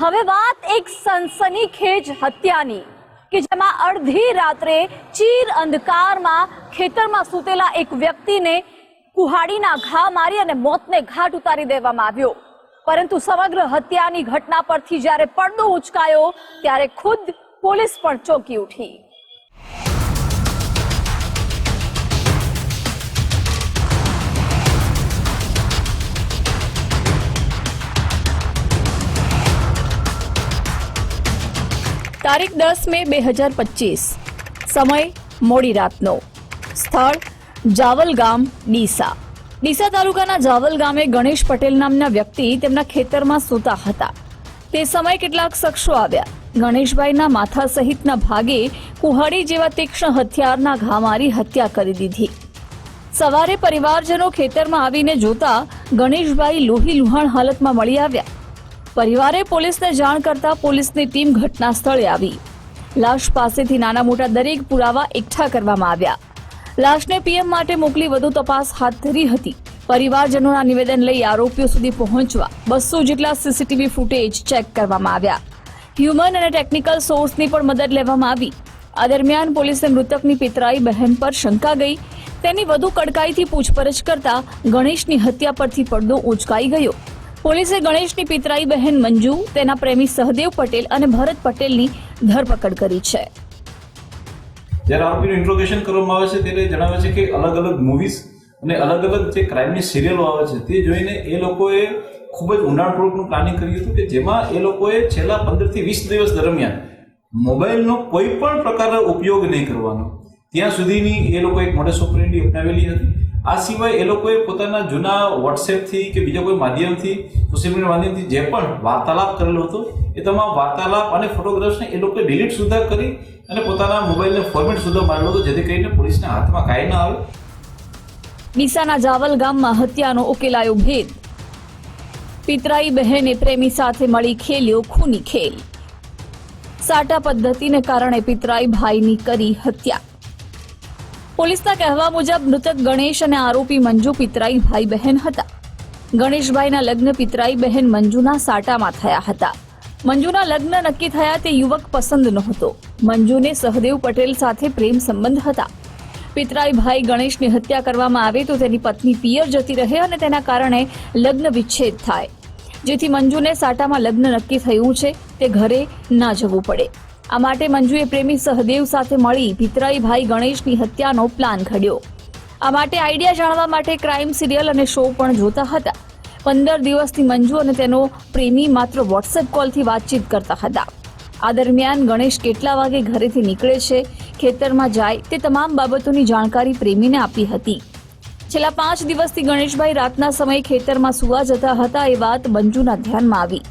હવે વાત એક સનસનીખેજ હત્યાની કે જેમાં અડધી રાત્રે ચીર અંધકારમાં ખેતરમાં સૂતેલા એક વ્યક્તિને કુહાડીના ઘા મારી અને મોતને ઘાટ ઉતારી દેવામાં આવ્યો। પરંતુ સમગ્ર હત્યાની ઘટના પરથી જ્યારે પડદો ઉચકાયો ત્યારે ખુદ પોલીસ પણ ચોંકી ઉઠી। તારીખ 10 મે 2025, સમય મોડી રાતનો, સ્થળ જાવલ ગામ ડીસા। ડીસા તાલુકાના જાવલ ગામે ગણેશ પટેલ નામના વ્યક્તિ તેમના ખેતરમાં સૂતા હતા। તે સમયે કેટલાક શખ્સો આવ્યા, ગણેશભાઈના માથા સહિતના ભાગે કુહાડી જેવા તીક્ષ્ણ હથિયારના ઘા મારી હત્યા કરી દીધી। સવારે પરિવારજનો ખેતરમાં આવીને જોતા ગણેશભાઈ લોહી લુહાણ હાલતમાં મળી આવ્યા। પરિવારે પોલીસને જાણ કરતા પોલીસની ટીમ ઘટના સ્થળે આવી। લાશ પાસેથી નાના મોટા દરેક પુરાવા એકઠા કરવામાં આવ્યા। લાશને પીએમ માટે મોકલી વધુ તપાસ હાથ ધરી હતી। પરિવારજનોના નિવેદન લઈ આરોપીઓ સુધી પહોંચવા 200 જેટલા સીસીટીવી ફૂટેજ ચેક કરવામાં આવ્યા। હ્યુમન અને ટેકનિકલ સોર્સની પણ મદદ લેવામાં આવી। આ દરમિયાન પોલીસે મૃતકની પિતરાઈ બહેન પર શંકા ગઈ। તેની વધુ કડકાઈથી પૂછપરછ કરતા ગણેશની હત્યા પરથી પડદો ઉચકાઈ ગયો। પોલીસે ગણેશની પિતરાઈ બહેન મંજુ, તેના પ્રેમી સહદેવ પટેલ અને ભરત પટેલની ધરપકડ કરી છે। જ્યારે આરોપીનું ઇન્ટ્રોગેશન કરવામાં આવે છે ત્યારે જણાવે છે કે અલગ અલગ મૂવીઝ અને અલગ અલગ જે ક્રાઇમની સિરિયલો આવે છે તે જોઈને એ લોકોએ ખૂબ જ ઊંડાણપૂર્વકનું પ્લાનિંગ કર્યું હતું કે જેમાં એ લોકોએ છેલ્લા 15 થી 20 દિવસ દરમિયાન મોબાઈલનો કોઈ પણ પ્રકારનો ઉપયોગ નહીં કરવાનો, ત્યાં સુધીની એ લોકો એક મોડસ ઓપરેન્ડી અપનાવેલી હતી। આ સિવાય એ લોકોએ પોતાના જૂના વોટ્સએપથી કે બીજા કોઈ માધ્યમથી, સોશિયલ મીડિયા માધ્યમથી જે પણ વાર્તાલાપ કરેલો હતો એ તમામ વાર્તાલાપ અને ફોટોગ્રાફ્સને એ લોકોએ ડિલીટ સુદ્ધા કરી અને પોતાના મોબાઈલને ફોર્મેટ સુદ્ધા મારેલો હતો, જેથી કરીને પોલીસના હાથમાં કાંઈ ના આવે। ડીસાના જાવલ ગામમાં હત્યાનો ઉકેલાયો ભેદ। પિતરાઈ બહેને પ્રેમી સાથે મળી ખેલ્યો ખૂની ખેલ। સાટા પદ્ધતિને કારણે પિતરાઈ ભાઈની કરી હત્યા। પોલીસના કહેવા મુજબ મૃતક ગણેશ અને આરોપી મંજુ પિતરાઈ ભાઈ બહેન હતા। ગણેશભાઈના લગ્ન પિતરાઈ બહેન મંજુના સાટામાં થયા હતા। મંજુના લગ્ન નક્કી થયા તે યુવક પસંદ નહોતો। મંજુને સહદેવ પટેલ સાથે પ્રેમ સંબંધ હતા। પિતરાઈ ભાઈ ગણેશની હત્યા કરવામાં આવે તો તેની પત્ની પિયર જતી રહે અને તેના કારણે લગ્ન વિચ્છેદ થાય, જેથી મંજુને સાટામાં લગ્ન નક્કી થયું છે તે ઘરે ના જવું પડે। આ માટે મંજુએ પ્રેમી સહદેવ સાથે મળી પિતરાઈ ભાઈ ગણેશની હત્યાનો પ્લાન ઘડ્યો। આ માટે આઈડિયા જાણવા માટે ક્રાઇમ સિરિયલ અને શો પણ જોતા હતા। 15 દિવસથી મંજુ અને તેનો પ્રેમી માત્ર વોટ્સએપ કોલથી વાતચીત કરતા હતા। આ દરમિયાન ગણેશ કેટલા વાગે ઘરેથી નીકળે છે, ખેતરમાં જાય તે તમામ બાબતોની જાણકારી પ્રેમીને આપી હતી। છેલ્લા 5 દિવસથી ગણેશભાઈ રાતના સમયે ખેતરમાં સૂવા જતા હતા એ વાત મંજુના ધ્યાનમાં આવી,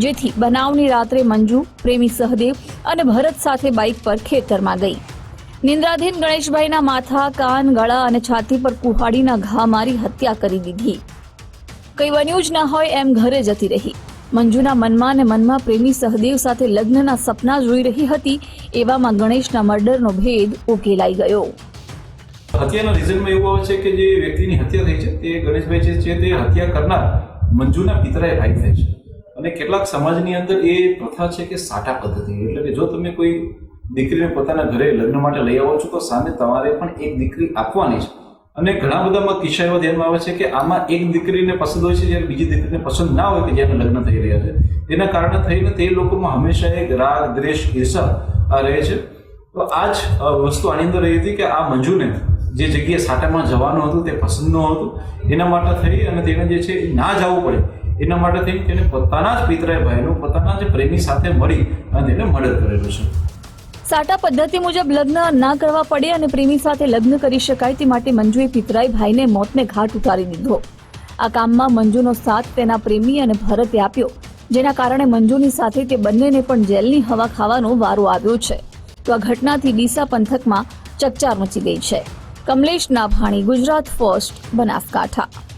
જેથી બનાવની રાત્રે મંજુ પ્રેમી સહદેવ અને ભરત સાથે બાઇક પર ખેતરમાં ગઈ। નિંદ્રાધીન ગણેશભાઈના માથા, કાન, ગળા અને છાતી પર કુહાડીના ઘા મારી હત્યા કરી દીધી। કંઈ બન્યું જ ના હોય એમ ઘરે જતી રહી। મંજુના મનમાં ને મનમાં પ્રેમી સહદેવ સાથે લગ્નના સપના જોઈ રહી હતી। એવામાં ગણેશના મર્ડરનો ભેદ ઉકેલાઈ ગયો। હત્યાના રીઝનમાં એવું આવે છે કે જે વ્યક્તિની હત્યા થઈ છે તે ગણેશભાઈ જે છે તે હત્યા કરનાર મંજુના પિતરાએ ભાઈ થાય છે। અને કેટલાક સમાજની અંદર એ પ્રથા છે કે સાટા પદ્ધતિ, એટલે કે જો તમે કોઈ દીકરીને પોતાના ઘરે લગ્ન માટે લઈ આવો છો તો સામે તમારે પણ એક દીકરી આપવાની છે। અને ઘણા બધામાં કિસ્સા એવા ધ્યાનમાં આવે છે કે આમાં એક દીકરીને પસંદ હોય છે જ્યારે બીજી દીકરીને પસંદ ના હોય કે જ્યારે લગ્ન થઈ રહ્યા છે, તેના કારણે થઈને તે લોકોમાં હંમેશા એક રાગ, દ્વેષ, ઈર્ષા રહે છે। તો આ જ વસ્તુ આની અંદર રહી હતી કે આ મંજુને જે જગ્યાએ સાટામાં જવાનું હતું તે પસંદ ન હતું, એના માટે થઈ અને તેને જે છે ના જવું પડે એના માટે થઈ તેને પોતાના જ પિતરાઈ ભાઈનું પોતાના જ પ્રેમી સાથે મળી અને તેને મર્ડર કરેલું છે। સાટા પદ્ધતિ મુજબ લગ્ન ના કરવા પડે અને પ્રેમી સાથે લગ્ન કરી શકાય તે માટે મંજુએ પિતરાઈ ભાઈને મોતને ઘાટ ઉતારી દીધો। આ કામમાં મંજુનો સાથ તેના પ્રેમી અને ભરતે આપ્યો, જેના કારણે મંજુની સાથે તે બંનેને પણ જેલની હવા ખાવાનો વારો આવ્યો છે। તો આ ઘટનાથી ડીસા પંથકમાં ચકચાર મચી ગઈ છે। કમલેશ નાભાણી, ગુજરાત ફર્સ્ટ, બનાસકાંઠા।